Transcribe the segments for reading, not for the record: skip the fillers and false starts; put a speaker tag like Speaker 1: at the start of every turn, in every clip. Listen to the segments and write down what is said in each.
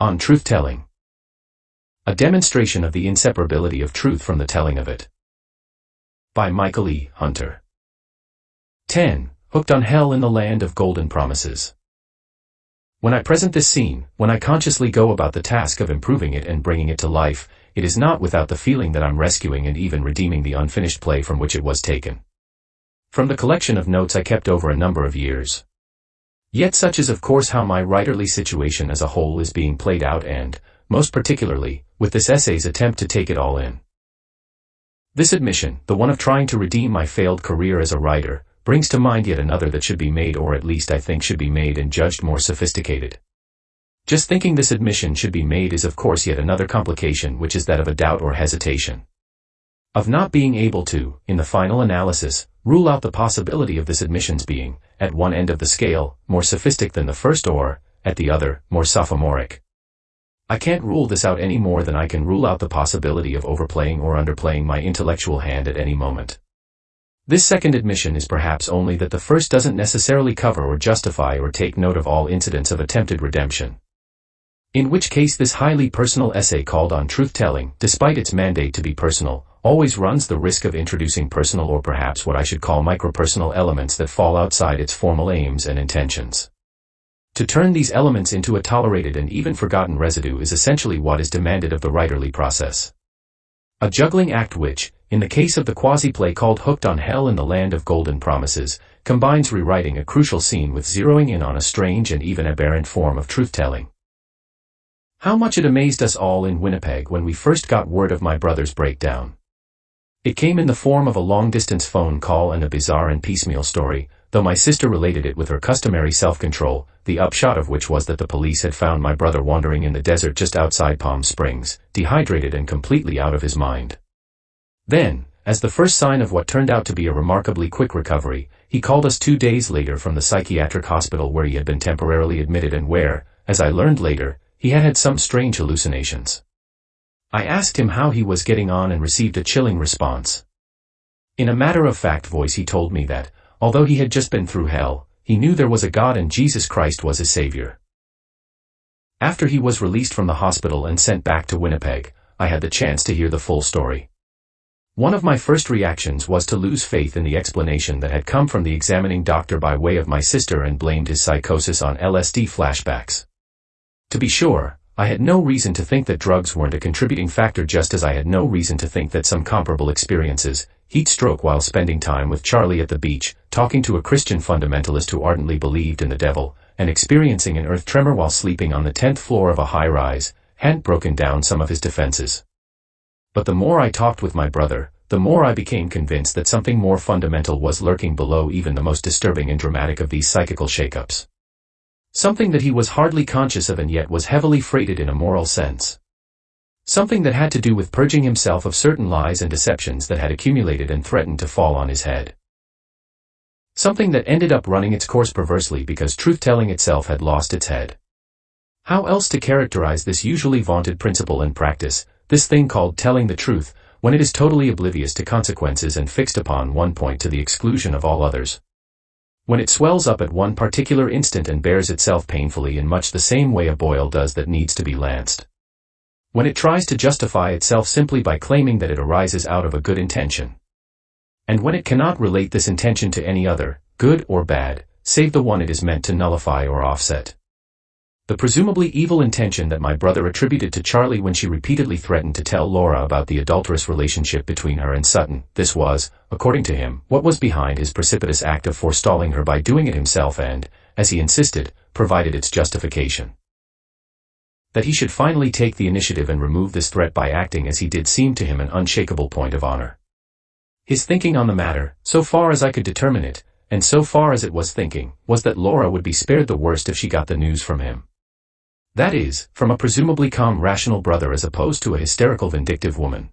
Speaker 1: On Truth-Telling. A demonstration of the inseparability of truth from the telling of it. By Michael E. Hunter. 10. Hooked on Hell in the Land of Golden Promises. When I present this scene, when I consciously go about the task of improving it and bringing it to life, it is not without the feeling that I'm rescuing and even redeeming the unfinished play from which it was taken. From the collection of notes I kept over a number of years. Yet such is of course how my writerly situation as a whole is being played out and, most particularly, with this essay's attempt to take it all in. This admission, the one of trying to redeem my failed career as a writer, brings to mind yet another that should be made, or at least I think should be made and judged more sophisticated. Just thinking this admission should be made is of course yet another complication, which is that of a doubt or hesitation. Of not being able to, in the final analysis, rule out the possibility of this admission's being, at one end of the scale, more sophistic than the first or, at the other, more sophomoric. I can't rule this out any more than I can rule out the possibility of overplaying or underplaying my intellectual hand at any moment. This second admission is perhaps only that the first doesn't necessarily cover or justify or take note of all incidents of attempted redemption. In which case this highly personal essay called On Truth-Telling, despite its mandate to be personal, always runs the risk of introducing personal or perhaps what I should call micropersonal elements that fall outside its formal aims and intentions. To turn these elements into a tolerated and even forgotten residue is essentially what is demanded of the writerly process. A juggling act which, in the case of the quasi-play called Hooked on Hell in the Land of Golden Promises, combines rewriting a crucial scene with zeroing in on a strange and even aberrant form of truth-telling. How much it amazed us all in Winnipeg when we first got word of my brother's breakdown. It came in the form of a long-distance phone call and a bizarre and piecemeal story, though my sister related it with her customary self-control, the upshot of which was that the police had found my brother wandering in the desert just outside Palm Springs, dehydrated and completely out of his mind. Then, as the first sign of what turned out to be a remarkably quick recovery, he called us 2 days later from the psychiatric hospital where he had been temporarily admitted and where, as I learned later, he had had some strange hallucinations. I asked him how he was getting on and received a chilling response. In a matter-of-fact voice he told me that, although he had just been through hell, he knew there was a God and Jesus Christ was his savior. After he was released from the hospital and sent back to Winnipeg, I had the chance to hear the full story. One of my first reactions was to lose faith in the explanation that had come from the examining doctor by way of my sister and blamed his psychosis on LSD flashbacks. To be sure, I had no reason to think that drugs weren't a contributing factor, just as I had no reason to think that some comparable experiences, heat stroke while spending time with Charlie at the beach, talking to a Christian fundamentalist who ardently believed in the devil, and experiencing an earth tremor while sleeping on the 10th floor of a high-rise, hadn't broken down some of his defenses. But the more I talked with my brother, the more I became convinced that something more fundamental was lurking below even the most disturbing and dramatic of these psychical shakeups. Something that he was hardly conscious of and yet was heavily freighted in a moral sense. Something that had to do with purging himself of certain lies and deceptions that had accumulated and threatened to fall on his head. Something that ended up running its course perversely because truth-telling itself had lost its head. How else to characterize this usually vaunted principle and practice, this thing called telling the truth, when it is totally oblivious to consequences and fixed upon one point to the exclusion of all others? When it swells up at one particular instant and bears itself painfully in much the same way a boil does that needs to be lanced. When it tries to justify itself simply by claiming that it arises out of a good intention. And when it cannot relate this intention to any other, good or bad, save the one it is meant to nullify or offset. The presumably evil intention that my brother attributed to Charlie when she repeatedly threatened to tell Laura about the adulterous relationship between her and Sutton, this was, according to him, what was behind his precipitous act of forestalling her by doing it himself and, as he insisted, provided its justification. That he should finally take the initiative and remove this threat by acting as he did seemed to him an unshakable point of honor. His thinking on the matter, so far as I could determine it, and so far as it was thinking, was that Laura would be spared the worst if she got the news from him. That is, from a presumably calm rational brother as opposed to a hysterical vindictive woman.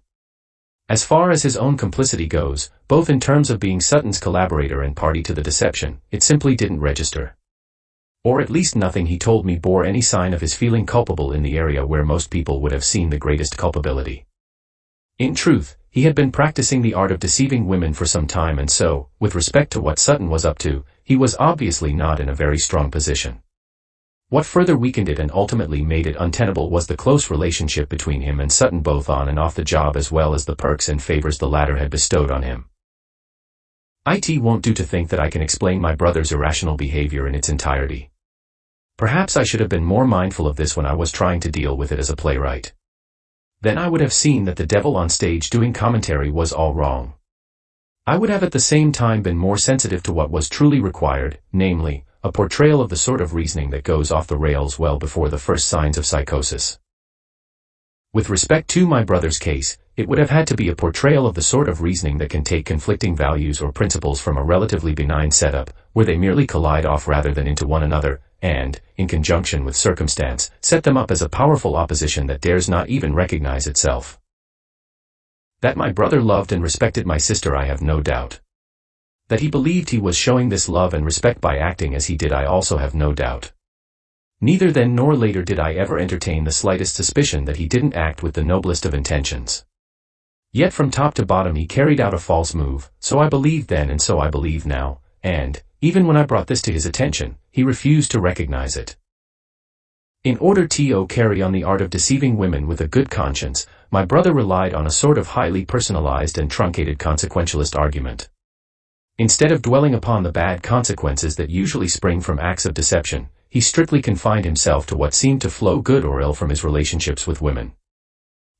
Speaker 1: As far as his own complicity goes, both in terms of being Sutton's collaborator and party to the deception, it simply didn't register. Or at least nothing he told me bore any sign of his feeling culpable in the area where most people would have seen the greatest culpability. In truth, he had been practicing the art of deceiving women for some time, and so, with respect to what Sutton was up to, he was obviously not in a very strong position. What further weakened it and ultimately made it untenable was the close relationship between him and Sutton, both on and off the job, as well as the perks and favors the latter had bestowed on him. It won't do to think that I can explain my brother's irrational behavior in its entirety. Perhaps I should have been more mindful of this when I was trying to deal with it as a playwright. Then I would have seen that the devil on stage doing commentary was all wrong. I would have at the same time been more sensitive to what was truly required, namely, a portrayal of the sort of reasoning that goes off the rails well before the first signs of psychosis. With respect to my brother's case, it would have had to be a portrayal of the sort of reasoning that can take conflicting values or principles from a relatively benign setup, where they merely collide off rather than into one another, and, in conjunction with circumstance, set them up as a powerful opposition that dares not even recognize itself. That my brother loved and respected my sister, I have no doubt. That he believed he was showing this love and respect by acting as he did, I also have no doubt. Neither then nor later did I ever entertain the slightest suspicion that he didn't act with the noblest of intentions. Yet from top to bottom he carried out a false move, so I believed then and so I believe now, and, even when I brought this to his attention, he refused to recognize it. In order to carry on the art of deceiving women with a good conscience, my brother relied on a sort of highly personalized and truncated consequentialist argument. Instead of dwelling upon the bad consequences that usually spring from acts of deception, he strictly confined himself to what seemed to flow good or ill from his relationships with women.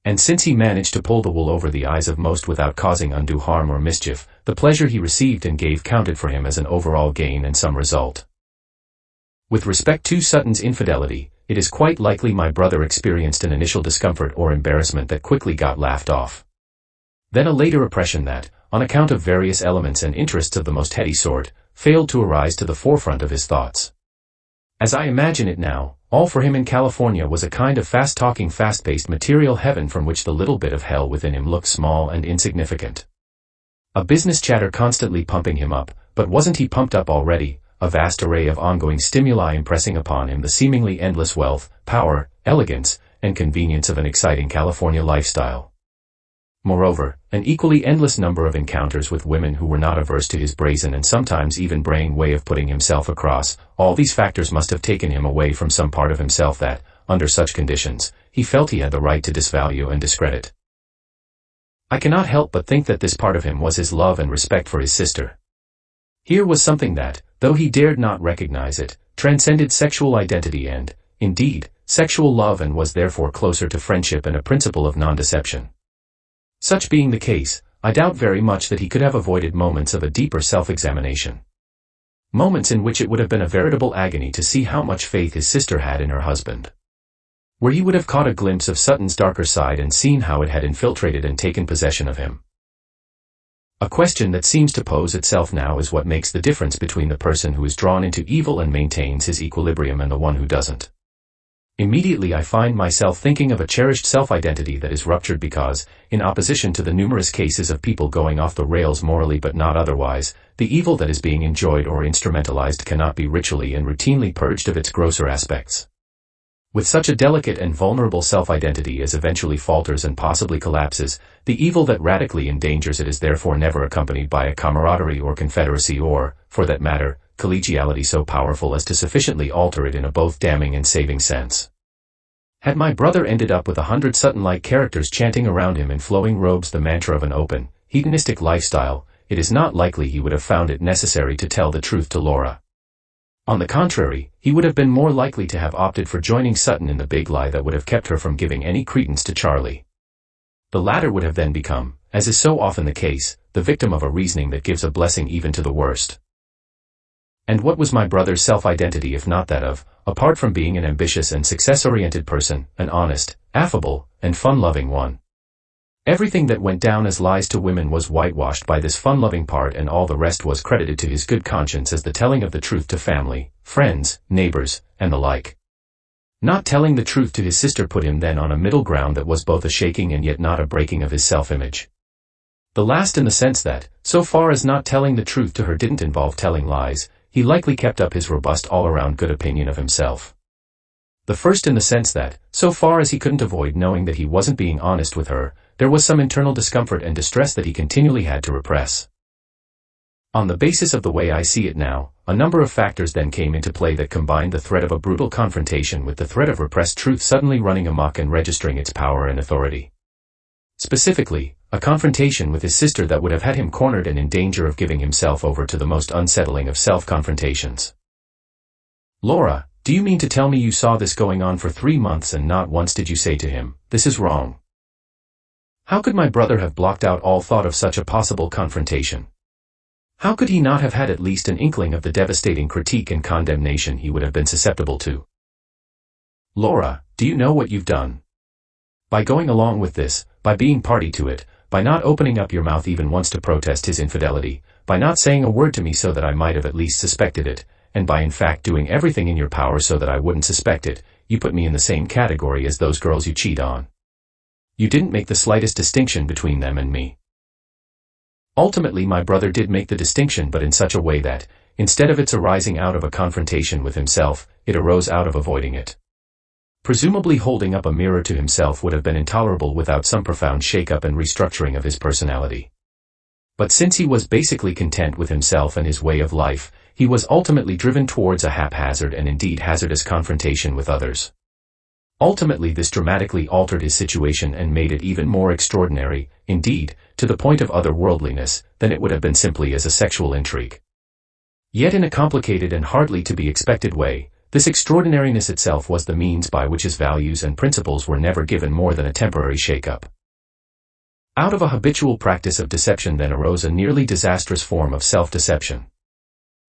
Speaker 1: And since he managed to pull the wool over the eyes of most without causing undue harm or mischief, the pleasure he received and gave counted for him as an overall gain and some result. With respect to Sutton's infidelity, it is quite likely my brother experienced an initial discomfort or embarrassment that quickly got laughed off. Then a later oppression that, on account of various elements and interests of the most heady sort, failed to arise to the forefront of his thoughts. As I imagine it now, all for him in California was a kind of fast-talking, fast-paced material heaven from which the little bit of hell within him looked small and insignificant. A business chatter constantly pumping him up, but wasn't he pumped up already? A vast array of ongoing stimuli impressing upon him the seemingly endless wealth, power, elegance, and convenience of an exciting California lifestyle. Moreover, an equally endless number of encounters with women who were not averse to his brazen and sometimes even braying way of putting himself across. All these factors must have taken him away from some part of himself that, under such conditions, he felt he had the right to disvalue and discredit. I cannot help but think that this part of him was his love and respect for his sister. Here was something that, though he dared not recognize it, transcended sexual identity and, indeed, sexual love, and was therefore closer to friendship and a principle of non-deception. Such being the case, I doubt very much that he could have avoided moments of a deeper self-examination. Moments in which it would have been a veritable agony to see how much faith his sister had in her husband. Where he would have caught a glimpse of Sutton's darker side and seen how it had infiltrated and taken possession of him. A question that seems to pose itself now is what makes the difference between the person who is drawn into evil and maintains his equilibrium and the one who doesn't. Immediately I find myself thinking of a cherished self-identity that is ruptured because, in opposition to the numerous cases of people going off the rails morally but not otherwise, the evil that is being enjoyed or instrumentalized cannot be ritually and routinely purged of its grosser aspects. With such a delicate and vulnerable self-identity as eventually falters and possibly collapses, the evil that radically endangers it is therefore never accompanied by a camaraderie or confederacy or, for that matter, collegiality so powerful as to sufficiently alter it in a both damning and saving sense. Had my brother ended up with 100 Sutton-like characters chanting around him in flowing robes the mantra of an open, hedonistic lifestyle, it is not likely he would have found it necessary to tell the truth to Laura. On the contrary, he would have been more likely to have opted for joining Sutton in the big lie that would have kept her from giving any credence to Charlie. The latter would have then become, as is so often the case, the victim of a reasoning that gives a blessing even to the worst. And what was my brother's self-identity if not that of, apart from being an ambitious and success-oriented person, an honest, affable, and fun-loving one? Everything that went down as lies to women was whitewashed by this fun-loving part, and all the rest was credited to his good conscience as the telling of the truth to family, friends, neighbors, and the like. Not telling the truth to his sister put him then on a middle ground that was both a shaking and yet not a breaking of his self-image. The last in the sense that, so far as not telling the truth to her didn't involve telling lies, he likely kept up his robust all-around good opinion of himself. The first in the sense that, so far as he couldn't avoid knowing that he wasn't being honest with her, there was some internal discomfort and distress that he continually had to repress. On the basis of the way I see it now, a number of factors then came into play that combined the threat of a brutal confrontation with the threat of repressed truth suddenly running amok and registering its power and authority. Specifically, a confrontation with his sister that would have had him cornered and in danger of giving himself over to the most unsettling of self-confrontations. "Laura, do you mean to tell me you saw this going on for 3 months and not once did you say to him, 'This is wrong'?" How could my brother have blocked out all thought of such a possible confrontation? How could he not have had at least an inkling of the devastating critique and condemnation he would have been susceptible to? "Laura, do you know what you've done? By going along with this, by being party to it, by not opening up your mouth even once to protest his infidelity, by not saying a word to me so that I might have at least suspected it, and by in fact doing everything in your power so that I wouldn't suspect it, you put me in the same category as those girls you cheat on. You didn't make the slightest distinction between them and me." Ultimately my brother did make the distinction, but in such a way that, instead of its arising out of a confrontation with himself, it arose out of avoiding it. Presumably holding up a mirror to himself would have been intolerable without some profound shake-up and restructuring of his personality. But since he was basically content with himself and his way of life, he was ultimately driven towards a haphazard and indeed hazardous confrontation with others. Ultimately this dramatically altered his situation and made it even more extraordinary, indeed, to the point of otherworldliness, than it would have been simply as a sexual intrigue. Yet in a complicated and hardly to be expected way, this extraordinariness itself was the means by which his values and principles were never given more than a temporary shake-up. Out of a habitual practice of deception then arose a nearly disastrous form of self-deception.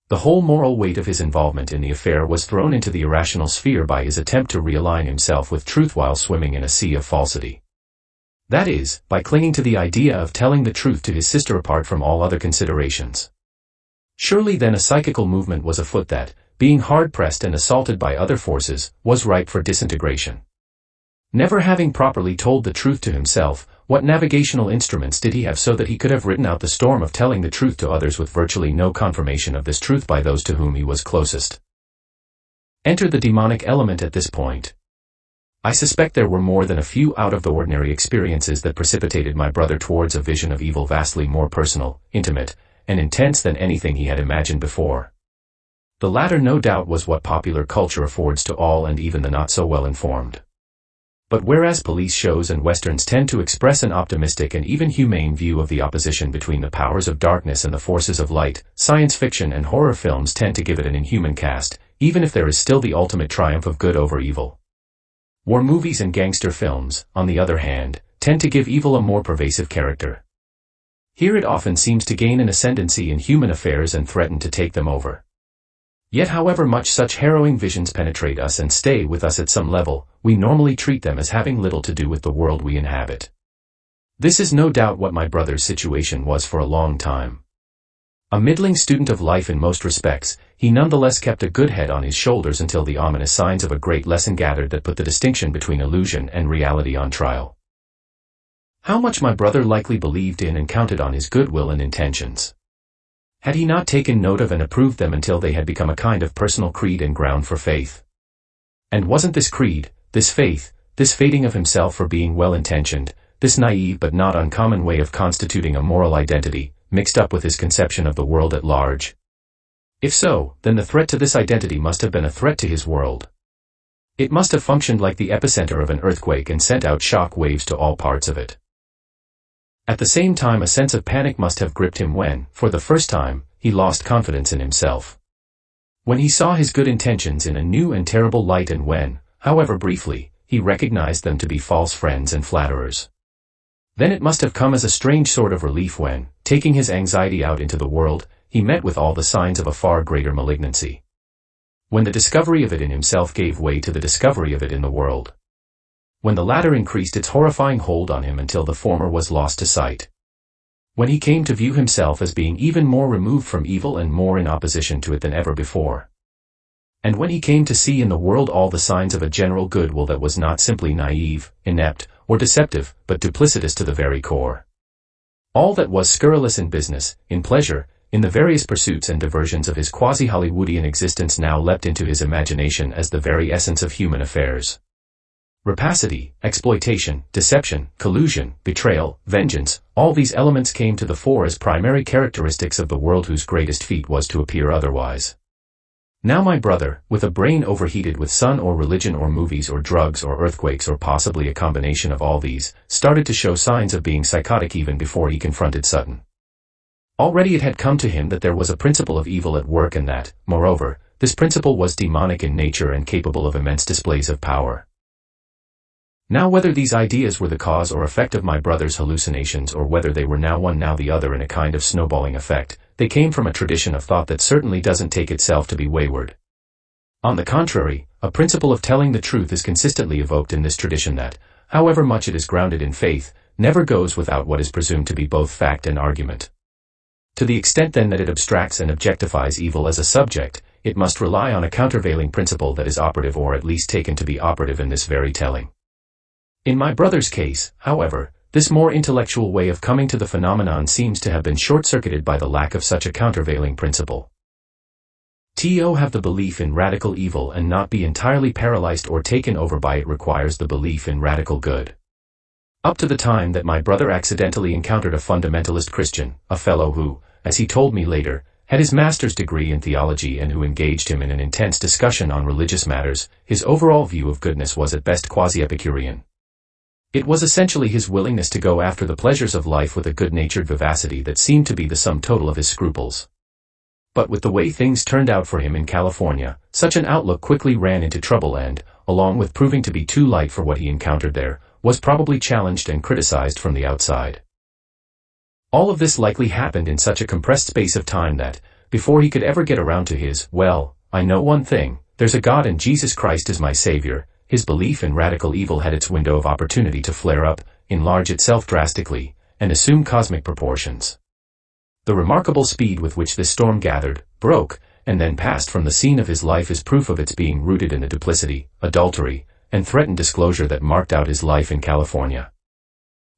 Speaker 1: The whole moral weight of his involvement in the affair was thrown into the irrational sphere by his attempt to realign himself with truth while swimming in a sea of falsity. That is, by clinging to the idea of telling the truth to his sister apart from all other considerations. Surely then a psychical movement was afoot that, being hard-pressed and assaulted by other forces, was ripe for disintegration. Never having properly told the truth to himself, what navigational instruments did he have so that he could have ridden out the storm of telling the truth to others with virtually no confirmation of this truth by those to whom he was closest? Enter the demonic element at this point. I suspect there were more than a few out-of-the-ordinary experiences that precipitated my brother towards a vision of evil vastly more personal, intimate, and intense than anything he had imagined before. The latter no doubt was what popular culture affords to all and even the not-so-well-informed. But whereas police shows and westerns tend to express an optimistic and even humane view of the opposition between the powers of darkness and the forces of light, science fiction and horror films tend to give it an inhuman cast, even if there is still the ultimate triumph of good over evil. War movies and gangster films, on the other hand, tend to give evil a more pervasive character. Here it often seems to gain an ascendancy in human affairs and threaten to take them over. Yet however much such harrowing visions penetrate us and stay with us at some level, we normally treat them as having little to do with the world we inhabit. This is no doubt what my brother's situation was for a long time. A middling student of life in most respects, he nonetheless kept a good head on his shoulders until the ominous signs of a great lesson gathered that put the distinction between illusion and reality on trial. How much my brother likely believed in and counted on his goodwill and intentions. Had he not taken note of and approved them until they had become a kind of personal creed and ground for faith? And wasn't this creed, this faith, this fating of himself for being well-intentioned, this naive but not uncommon way of constituting a moral identity, mixed up with his conception of the world at large? If so, then the threat to this identity must have been a threat to his world. It must have functioned like the epicenter of an earthquake and sent out shock waves to all parts of it. At the same time a sense of panic must have gripped him when, for the first time, he lost confidence in himself. When he saw his good intentions in a new and terrible light and when, however briefly, he recognized them to be false friends and flatterers. Then it must have come as a strange sort of relief when, taking his anxiety out into the world, he met with all the signs of a far greater malignancy. When the discovery of it in himself gave way to the discovery of it in the world. When the latter increased its horrifying hold on him until the former was lost to sight. When he came to view himself as being even more removed from evil and more in opposition to it than ever before. And when he came to see in the world all the signs of a general goodwill that was not simply naive, inept, or deceptive, but duplicitous to the very core. All that was scurrilous in business, in pleasure, in the various pursuits and diversions of his quasi-Hollywoodian existence now leapt into his imagination as the very essence of human affairs. Rapacity, exploitation, deception, collusion, betrayal, vengeance, all these elements came to the fore as primary characteristics of the world whose greatest feat was to appear otherwise. Now my brother, with a brain overheated with sun or religion or movies or drugs or earthquakes or possibly a combination of all these, started to show signs of being psychotic even before he confronted Sutton. Already it had come to him that there was a principle of evil at work and that, moreover, this principle was demonic in nature and capable of immense displays of power. Now whether these ideas were the cause or effect of my brother's hallucinations or whether they were now one now the other in a kind of snowballing effect, they came from a tradition of thought that certainly doesn't take itself to be wayward. On the contrary, a principle of telling the truth is consistently evoked in this tradition that, however much it is grounded in faith, never goes without what is presumed to be both fact and argument. To the extent then that it abstracts and objectifies evil as a subject, it must rely on a countervailing principle that is operative or at least taken to be operative in this very telling. In my brother's case, however, this more intellectual way of coming to the phenomenon seems to have been short-circuited by the lack of such a countervailing principle. To have the belief in radical evil and not be entirely paralyzed or taken over by it requires the belief in radical good. Up to the time that my brother accidentally encountered a fundamentalist Christian, a fellow who, as he told me later, had his master's degree in theology and who engaged him in an intense discussion on religious matters, his overall view of goodness was at best quasi-Epicurean. It was essentially his willingness to go after the pleasures of life with a good-natured vivacity that seemed to be the sum total of his scruples. But with the way things turned out for him in California, such an outlook quickly ran into trouble and, along with proving to be too light for what he encountered there, was probably challenged and criticized from the outside. All of this likely happened in such a compressed space of time that, before he could ever get around to his, well, I know one thing, there's a God and Jesus Christ is my Savior, his belief in radical evil had its window of opportunity to flare up, enlarge itself drastically, and assume cosmic proportions. The remarkable speed with which this storm gathered, broke, and then passed from the scene of his life is proof of its being rooted in the duplicity, adultery, and threatened disclosure that marked out his life in California.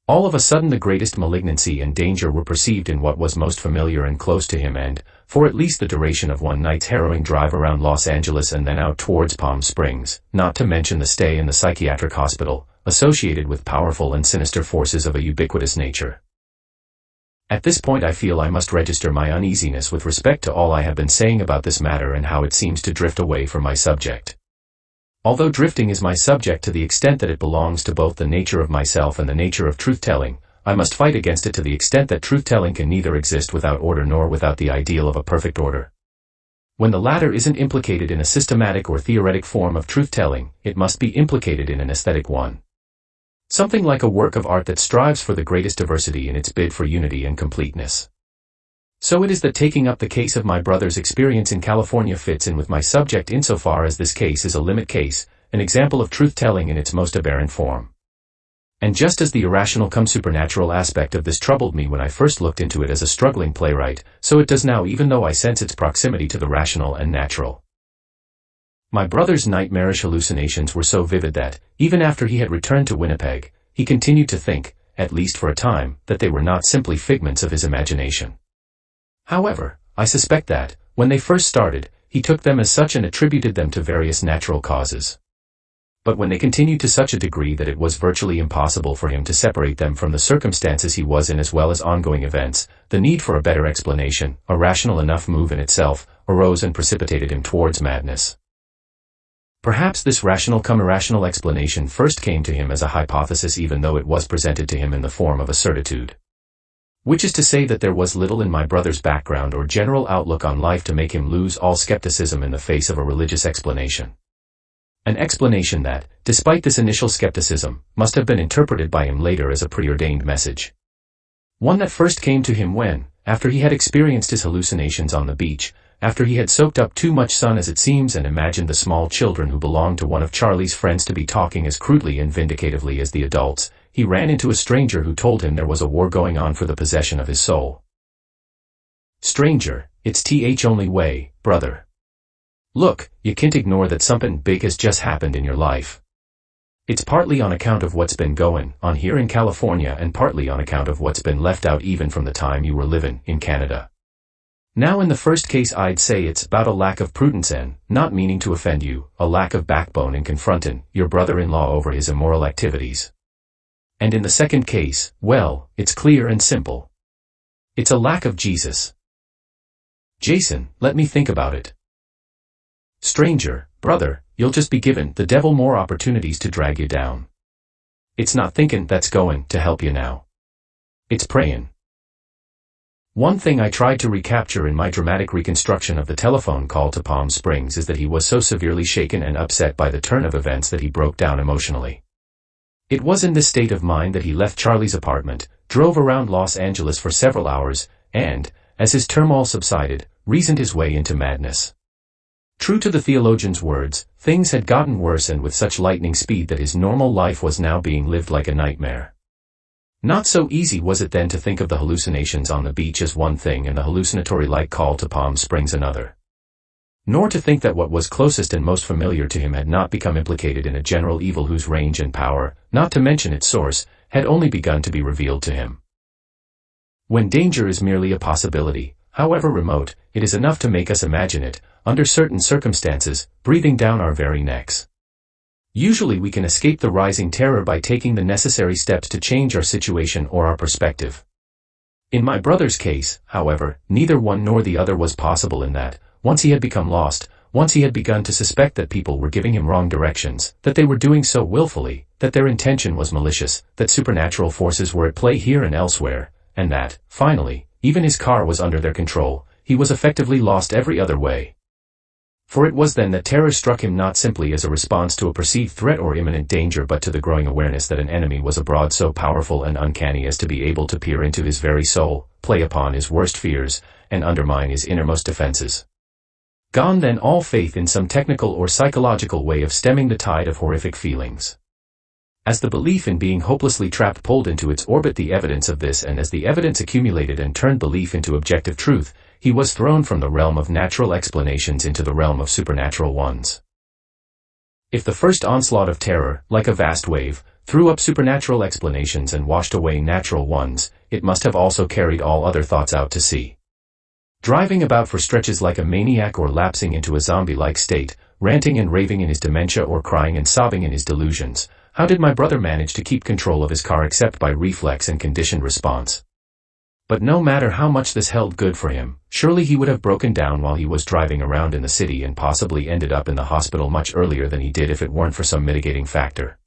Speaker 1: All of a sudden the greatest malignancy and danger were perceived in what was most familiar and close to him and, for at least the duration of one night's harrowing drive around Los Angeles and then out towards Palm Springs, not to mention the stay in the psychiatric hospital, associated with powerful and sinister forces of a ubiquitous nature. At this point I feel I must register my uneasiness with respect to all I have been saying about this matter and how it seems to drift away from my subject. Although drifting is my subject to the extent that it belongs to both the nature of myself and the nature of truth-telling, I must fight against it to the extent that truth-telling can neither exist without order nor without the ideal of a perfect order. When the latter isn't implicated in a systematic or theoretic form of truth-telling, it must be implicated in an aesthetic one. Something like a work of art that strives for the greatest diversity in its bid for unity and completeness. So it is that taking up the case of my brother's experience in California fits in with my subject insofar as this case is a limit case, an example of truth-telling in its most aberrant form. And just as the irrational come supernatural aspect of this troubled me when I first looked into it as a struggling playwright, so it does now even though I sense its proximity to the rational and natural. My brother's nightmarish hallucinations were so vivid that, even after he had returned to Winnipeg, he continued to think, at least for a time, that they were not simply figments of his imagination. However, I suspect that, when they first started, he took them as such and attributed them to various natural causes. But when they continued to such a degree that it was virtually impossible for him to separate them from the circumstances he was in as well as ongoing events, the need for a better explanation, a rational enough move in itself, arose and precipitated him towards madness. Perhaps this rational come irrational explanation first came to him as a hypothesis even though it was presented to him in the form of a certitude. Which is to say that there was little in my brother's background or general outlook on life to make him lose all skepticism in the face of a religious explanation. An explanation that, despite this initial skepticism, must have been interpreted by him later as a preordained message. One that first came to him when, after he had experienced his hallucinations on the beach, after he had soaked up too much sun as it seems and imagined the small children who belonged to one of Charlie's friends to be talking as crudely and vindicatively as the adults, he ran into a stranger who told him there was a war going on for the possession of his soul. Stranger, it's only way, brother. Look, you can't ignore that something big has just happened in your life. It's partly on account of what's been going on here in California and partly on account of what's been left out even from the time you were living in Canada. Now in the first case I'd say it's about a lack of prudence and, not meaning to offend you, a lack of backbone in confronting your brother-in-law over his immoral activities. And in the second case, well, it's clear and simple. It's a lack of Jesus. Jason, let me think about it. Stranger, brother, you'll just be giving the devil more opportunities to drag you down. It's not thinking that's going to help you now. It's praying. One thing I tried to recapture in my dramatic reconstruction of the telephone call to Palm Springs is that he was so severely shaken and upset by the turn of events that he broke down emotionally. It was in this state of mind that he left Charlie's apartment, drove around Los Angeles for several hours, and, as his turmoil subsided, reasoned his way into madness. True to the theologian's words, things had gotten worse and with such lightning speed that his normal life was now being lived like a nightmare. Not so easy was it then to think of the hallucinations on the beach as one thing and the hallucinatory-like call to Palm Springs another. Nor to think that what was closest and most familiar to him had not become implicated in a general evil whose range and power, not to mention its source, had only begun to be revealed to him. When danger is merely a possibility, however remote, it is enough to make us imagine it, under certain circumstances, breathing down our very necks. Usually we can escape the rising terror by taking the necessary steps to change our situation or our perspective. In my brother's case, however, neither one nor the other was possible in that, once he had become lost, once he had begun to suspect that people were giving him wrong directions, that they were doing so willfully, that their intention was malicious, that supernatural forces were at play here and elsewhere, and that, finally, even his car was under their control, he was effectively lost every other way. For it was then that terror struck him not simply as a response to a perceived threat or imminent danger but to the growing awareness that an enemy was abroad so powerful and uncanny as to be able to peer into his very soul, play upon his worst fears, and undermine his innermost defenses. Gone then all faith in some technical or psychological way of stemming the tide of horrific feelings. As the belief in being hopelessly trapped pulled into its orbit the evidence of this and as the evidence accumulated and turned belief into objective truth, he was thrown from the realm of natural explanations into the realm of supernatural ones. If the first onslaught of terror, like a vast wave, threw up supernatural explanations and washed away natural ones, it must have also carried all other thoughts out to sea. Driving about for stretches like a maniac or lapsing into a zombie-like state, ranting and raving in his dementia or crying and sobbing in his delusions, how did my brother manage to keep control of his car except by reflex and conditioned response? But no matter how much this held good for him, surely he would have broken down while he was driving around in the city and possibly ended up in the hospital much earlier than he did if it weren't for some mitigating factor.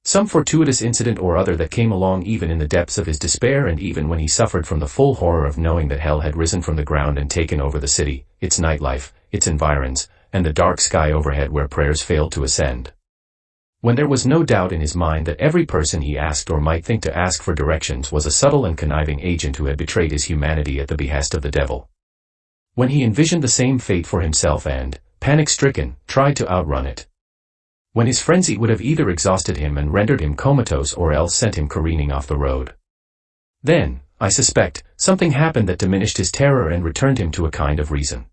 Speaker 1: Some fortuitous incident or other that came along even in the depths of his despair and even when he suffered from the full horror of knowing that hell had risen from the ground and taken over the city, its nightlife, its environs, and the dark sky overhead where prayers failed to ascend. When there was no doubt in his mind that every person he asked or might think to ask for directions was a subtle and conniving agent who had betrayed his humanity at the behest of the devil. When he envisioned the same fate for himself and, panic-stricken, tried to outrun it. When his frenzy would have either exhausted him and rendered him comatose or else sent him careening off the road. Then, I suspect, something happened that diminished his terror and returned him to a kind of reason.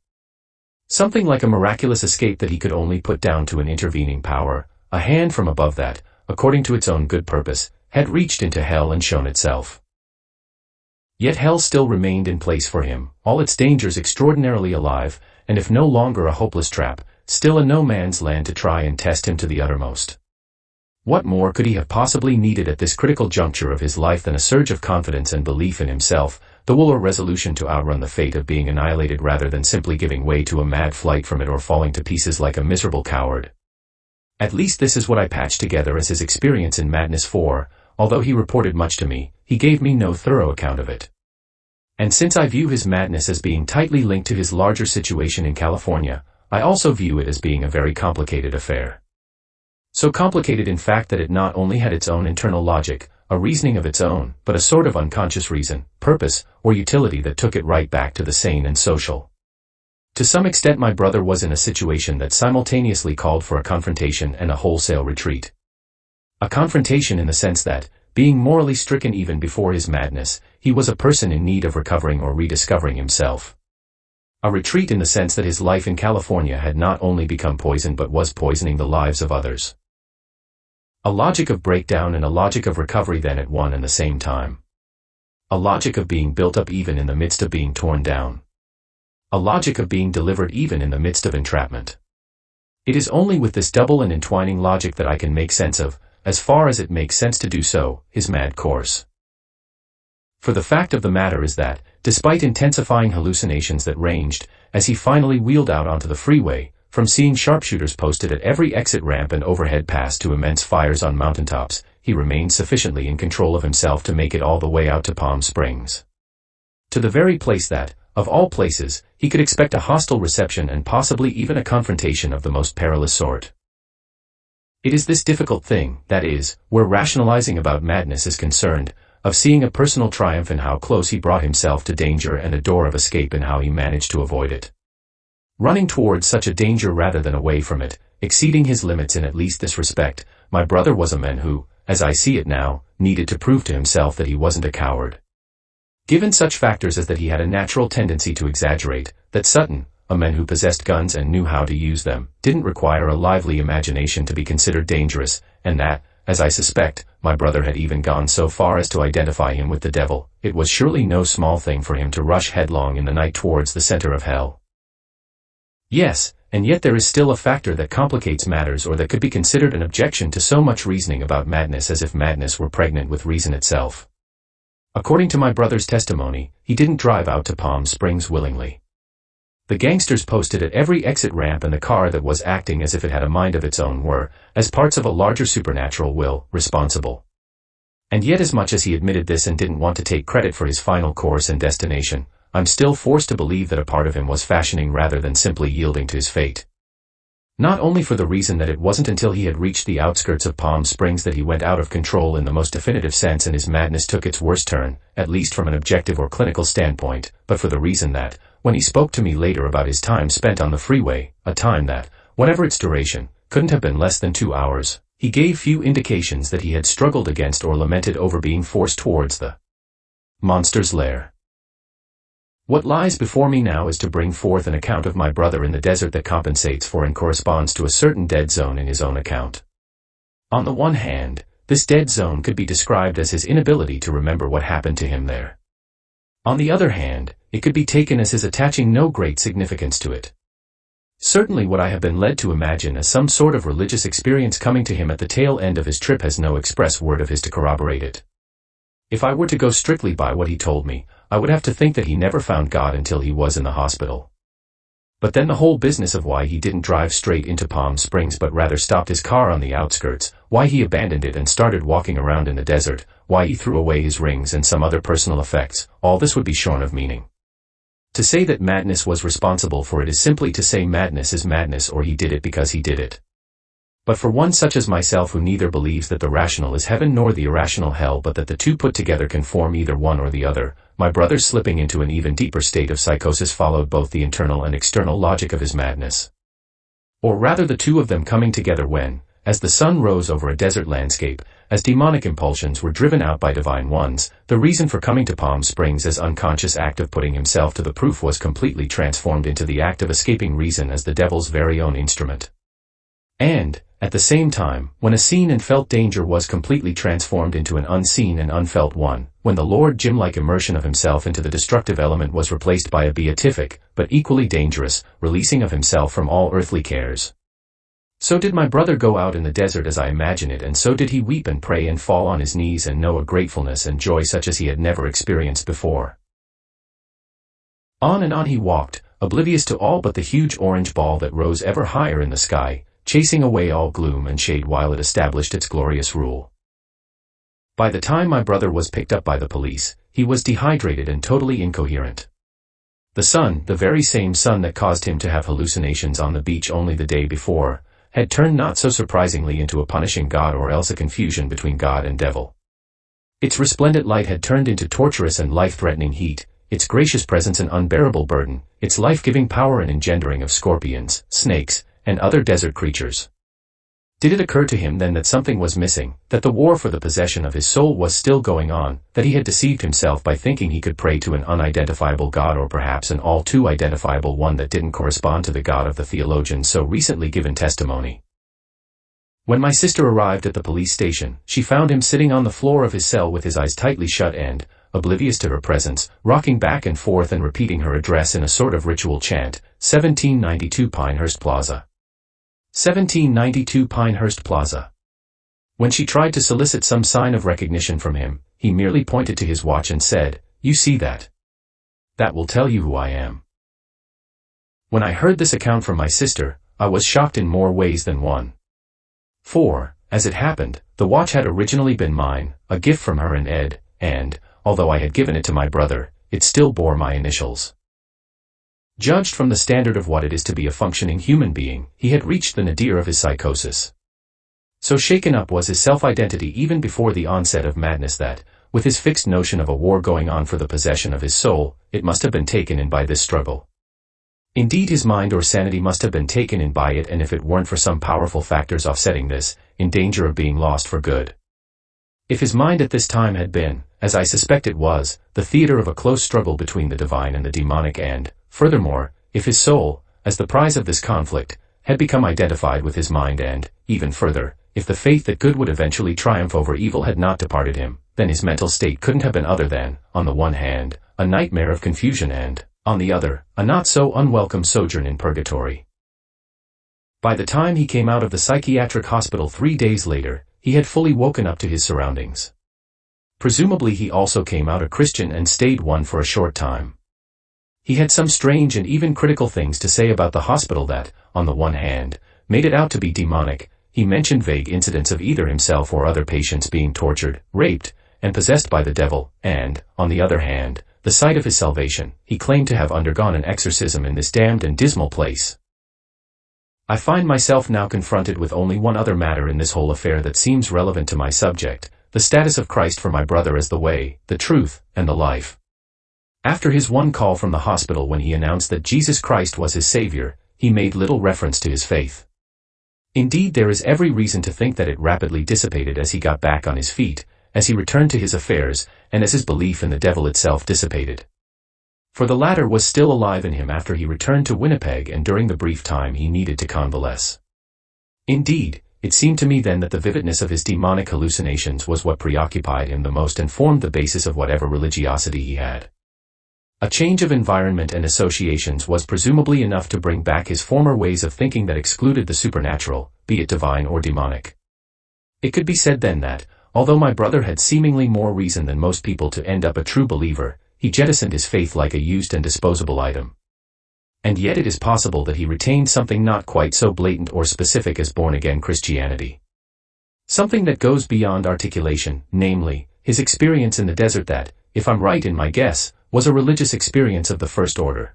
Speaker 1: Something like a miraculous escape that he could only put down to an intervening power, a hand from above that, according to its own good purpose, had reached into hell and shown itself. Yet hell still remained in place for him, all its dangers extraordinarily alive, and if no longer a hopeless trap, still a no-man's land to try and test him to the uttermost. What more could he have possibly needed at this critical juncture of his life than a surge of confidence and belief in himself, the will or resolution to outrun the fate of being annihilated rather than simply giving way to a mad flight from it or falling to pieces like a miserable coward? At least this is what I patched together as his experience in madness for, although he reported much to me, he gave me no thorough account of it. And since I view his madness as being tightly linked to his larger situation in California, I also view it as being a very complicated affair. So complicated in fact that it not only had its own internal logic, a reasoning of its own, but a sort of unconscious reason, purpose, or utility that took it right back to the sane and social. To some extent my brother was in a situation that simultaneously called for a confrontation and a wholesale retreat. A confrontation in the sense that, being morally stricken even before his madness, he was a person in need of recovering or rediscovering himself. A retreat in the sense that his life in California had not only become poisoned but was poisoning the lives of others. A logic of breakdown and a logic of recovery then at one and the same time. A logic of being built up even in the midst of being torn down. a logic of being delivered even in the midst of entrapment. It is only with this double and entwining logic that I can make sense of, as far as it makes sense to do so, his mad course. For the fact of the matter is that, despite intensifying hallucinations that ranged, as he finally wheeled out onto the freeway, from seeing sharpshooters posted at every exit ramp and overhead pass to immense fires on mountaintops, he remained sufficiently in control of himself to make it all the way out to Palm Springs. To the very place that, of all places, he could expect a hostile reception and possibly even a confrontation of the most perilous sort. It is this difficult thing, that is, where rationalizing about madness is concerned, of seeing a personal triumph in how close he brought himself to danger and a door of escape in how he managed to avoid it. Running towards such a danger rather than away from it, exceeding his limits in at least this respect, my brother was a man who, as I see it now, needed to prove to himself that he wasn't a coward. Given such factors as that he had a natural tendency to exaggerate, that Sutton, a man who possessed guns and knew how to use them, didn't require a lively imagination to be considered dangerous, and that, as I suspect, my brother had even gone so far as to identify him with the devil, it was surely no small thing for him to rush headlong in the night towards the center of hell. Yes, and yet there is still a factor that complicates matters or that could be considered an objection to so much reasoning about madness as if madness were pregnant with reason itself. According to my brother's testimony, he didn't drive out to Palm Springs willingly. The gangsters posted at every exit ramp and the car that was acting as if it had a mind of its own were, as parts of a larger supernatural will, responsible. And yet as much as he admitted this and didn't want to take credit for his final course and destination, I'm still forced to believe that a part of him was fashioning rather than simply yielding to his fate. Not only for the reason that it wasn't until he had reached the outskirts of Palm Springs that he went out of control in the most definitive sense and his madness took its worst turn, at least from an objective or clinical standpoint, but for the reason that, when he spoke to me later about his time spent on the freeway, a time that, whatever its duration, couldn't have been less than 2 hours, he gave few indications that he had struggled against or lamented over being forced towards the monster's lair. What lies before me now is to bring forth an account of my brother in the desert that compensates for and corresponds to a certain dead zone in his own account. On the one hand, this dead zone could be described as his inability to remember what happened to him there. On the other hand, it could be taken as his attaching no great significance to it. Certainly what I have been led to imagine as some sort of religious experience coming to him at the tail end of his trip has no express word of his to corroborate it. If I were to go strictly by what he told me, I would have to think that he never found God until he was in the hospital. But then the whole business of why he didn't drive straight into Palm Springs but rather stopped his car on the outskirts, why he abandoned it and started walking around in the desert, why he threw away his rings and some other personal effects, all this would be shorn of meaning. To say that madness was responsible for it is simply to say madness is madness or he did it because he did it. But for one such as myself who neither believes that the rational is heaven nor the irrational hell but that the two put together can form either one or the other, my brother's slipping into an even deeper state of psychosis followed both the internal and external logic of his madness. Or rather the two of them coming together when, as the sun rose over a desert landscape, as demonic impulsions were driven out by divine ones, the reason for coming to Palm Springs as unconscious act of putting himself to the proof was completely transformed into the act of escaping reason as the devil's very own instrument. And, at the same time, when a seen and felt danger was completely transformed into an unseen and unfelt one, when the Lord Jim-like immersion of himself into the destructive element was replaced by a beatific, but equally dangerous, releasing of himself from all earthly cares. So did my brother go out in the desert as I imagine it, and so did he weep and pray and fall on his knees and know a gratefulness and joy such as he had never experienced before. On and on he walked, oblivious to all but the huge orange ball that rose ever higher in the sky, chasing away all gloom and shade while it established its glorious rule. By the time my brother was picked up by the police, he was dehydrated and totally incoherent. The sun, the very same sun that caused him to have hallucinations on the beach only the day before, had turned not so surprisingly into a punishing God or else a confusion between God and devil. Its resplendent light had turned into torturous and life-threatening heat, its gracious presence an unbearable burden, its life-giving power an engendering of scorpions, snakes, and other desert creatures. Did it occur to him then that something was missing, that the war for the possession of his soul was still going on, that he had deceived himself by thinking he could pray to an unidentifiable God or perhaps an all too identifiable one that didn't correspond to the God of the theologian so recently given testimony? When my sister arrived at the police station, she found him sitting on the floor of his cell with his eyes tightly shut and, oblivious to her presence, rocking back and forth and repeating her address in a sort of ritual chant. 1792 Pinehurst Plaza. 1792 Pinehurst Plaza. When she tried to solicit some sign of recognition from him, he merely pointed to his watch and said, "You see that? That will tell you who I am." When I heard this account from my sister, I was shocked in more ways than one. For, as it happened, the watch had originally been mine, a gift from her and Ed, and, although I had given it to my brother, it still bore my initials. Judged from the standard of what it is to be a functioning human being, he had reached the nadir of his psychosis. So shaken up was his self-identity even before the onset of madness that, with his fixed notion of a war going on for the possession of his soul, it must have been taken in by this struggle. Indeed, his mind or sanity must have been taken in by it, and if it weren't for some powerful factors offsetting this, in danger of being lost for good. If his mind at this time had been, as I suspect it was, the theater of a close struggle between the divine and the demonic, and, furthermore, if his soul, as the prize of this conflict, had become identified with his mind, and, even further, if the faith that good would eventually triumph over evil had not departed him, then his mental state couldn't have been other than, on the one hand, a nightmare of confusion and, on the other, a not so unwelcome sojourn in purgatory. By the time he came out of the psychiatric hospital 3 days later, he had fully woken up to his surroundings. Presumably he also came out a Christian and stayed one for a short time. He had some strange and even critical things to say about the hospital that, on the one hand, made it out to be demonic. He mentioned vague incidents of either himself or other patients being tortured, raped, and possessed by the devil, and, on the other hand, the sight of his salvation, he claimed to have undergone an exorcism in this damned and dismal place. I find myself now confronted with only one other matter in this whole affair that seems relevant to my subject, the status of Christ for my brother as the way, the truth, and the life. After his one call from the hospital when he announced that Jesus Christ was his Savior, he made little reference to his faith. Indeed, there is every reason to think that it rapidly dissipated as he got back on his feet, as he returned to his affairs, and as his belief in the devil itself dissipated. For the latter was still alive in him after he returned to Winnipeg and during the brief time he needed to convalesce. Indeed, it seemed to me then that the vividness of his demonic hallucinations was what preoccupied him the most and formed the basis of whatever religiosity he had. A change of environment and associations was presumably enough to bring back his former ways of thinking that excluded the supernatural, be it divine or demonic. It could be said then that, although my brother had seemingly more reason than most people to end up a true believer, he jettisoned his faith like a used and disposable item. And yet it is possible that he retained something not quite so blatant or specific as born-again Christianity. Something that goes beyond articulation, namely, his experience in the desert that, if I'm right in my guess, was a religious experience of the first order.